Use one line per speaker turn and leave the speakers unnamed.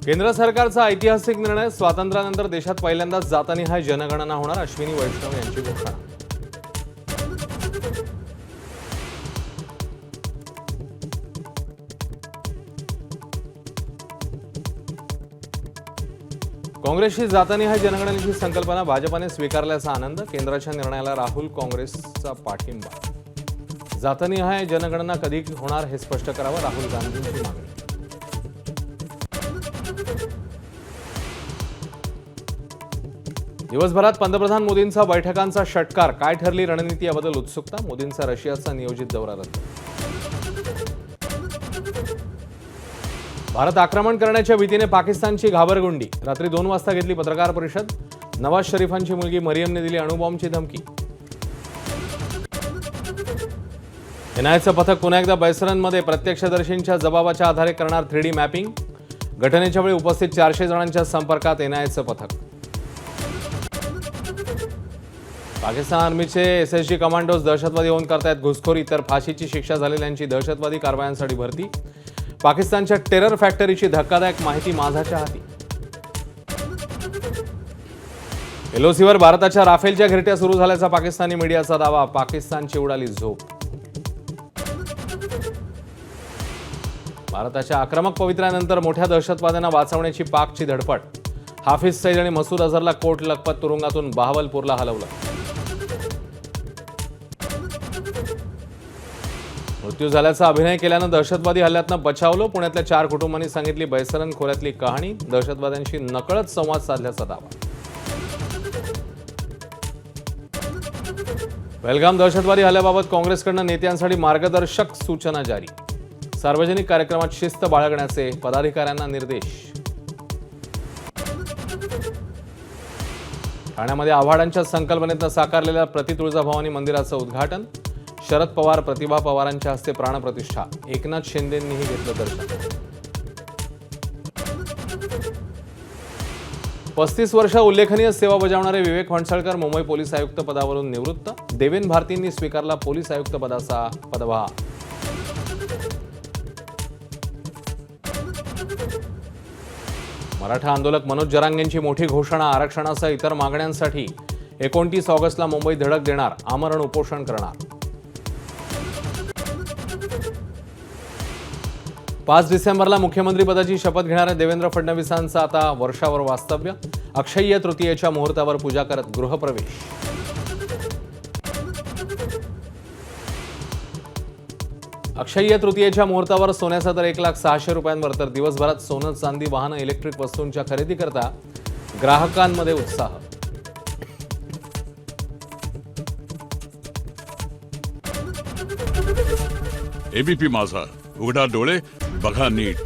केंद्र सरकारचा ऐतिहासिक निर्णय, स्वातंत्र्यानंतर देशात पहिल्यांदाच जातनिहाय जनगणना होणार, अश्विनी वैष्णव यांची घोषणा। काँग्रेसची जातनिहाय जनगणनेची संकल्पना भाजपाने स्वीकारल्याचा आनंद, केंद्राच्या निर्णयाला राहुल काँग्रेसचा पाठिंबा। जातनिहाय जनगणना कधी होणार हे स्पष्ट करावं, राहुल गांधींची मागणी। दिवसभरात पंतप्रधान मोदींचा बैठकांचा षटकार, काय ठरली रणनीती याबद्दल उत्सुकता, मोदींचा रशियाचा नियोजित दौरा रद्द। भारत आक्रमण करण्याच्या भीतीने पाकिस्तानची घाबरगुंडी, रात्री 2 वाजता घेतली पत्रकार परिषद, नवाज शरीफांची मुलगी मरियमने दिली अणुबॉम्बची धमकी। एनआयएचं पथक पुन्हा एकदा बैसरनमध्ये प्रत्यक्षदर्शींच्या जबाबाच्या आधारे करणार 3D मॅपिंग, घटनेच्या वेळी उपस्थित 400 जणांच्या संपर्कात एनआयएचं पथक। पाकिस्तान आर्मीचे एसएसजी कमांडोज दहशतवादी होऊन करतायत घुसखोरी, तर फाशीची शिक्षा झालेल्यांची दहशतवादी कारवायांसाठी भरती। पाकिस्तानच्या टेरर फॅक्टरीची धक्कादायक माहिती माझाच्या हाती। एलओसीवर भारताच्या राफेलच्या घिरट्या सुरू झाल्याचा पाकिस्तानी मीडियाचा दावा, पाकिस्तानची उडाली झोप। भारताच्या आक्रमक पवित्र्यानंतर मोठ्या दहशतवाद्यांना वाचवण्याची पाकची धडपड, हाफिज सईद आणि मसूद अझहरला कोट लखपत तुरुंगातून बहावलपूरला हलवलं। मृत्यू झाल्याचा अभिनय केल्यानं दहशतवादी हल्ल्यातनं बचावलं, पुण्यातल्या 4 कुटुंबांनी सांगितली बैसरन खोऱ्यातली कहाणी, दहशतवाद्यांशी नकळत संवाद साधल्याचा दावा। पहलगाम दहशतवादी हल्ल्याबाबत काँग्रेसकडून नेत्यांसाठी मार्गदर्शक सूचना जारी, सार्वजनिक कार्यक्रमात शिस्त बाळगण्याचे पदाधिकाऱ्यांना निर्देश। ठाण्यामध्ये आव्हाडांच्या संकल्पनेतनं साकारलेल्या प्रतितुळजाभवानी मंदिराचं उद्घाटन, शरद पवार, प्रतिभा पवारांच्या हस्ते प्राणप्रतिष्ठा, एकनाथ शिंदेंनीही घेतलं दर्शन। 35 वर्ष उल्लेखनीय सेवा बजावणारे विवेक म्हैसळकर मुंबई पोलीस आयुक्त पदावरून निवृत्त, देवेन भारतींनी स्वीकारला पोलीस आयुक्त पदाचा पदभार। मराठा आंदोलक मनोज जरांगेंची मोठी घोषणा, आरक्षणासह इतर मागण्यांसाठी 29 ऑगस्टला मुंबईत धडक देणार, आमरण उपोषण करणार। 5 डिसेंबरला मुख्यमंत्रीपदाची शपथ घेणाऱ्या देवेंद्र फडणवीसांचं आता वर्षावर वास्तव्य, अक्षय्य तृतीयेच्या मुहूर्तावर पूजा करत गृहप्रवेश। अक्षय्य तृतीयेच्या मुहूर्तावर सोन्याचा दर 1,06,000 रुपयांवर, तर दिवसभरात सोनं, चांदी, वाहनं, इलेक्ट्रिक वस्तूंच्या खरेदीकरता ग्राहकांमध्ये उत्साह।
एबीपी माझा, उघडा डोळे बघा नीट।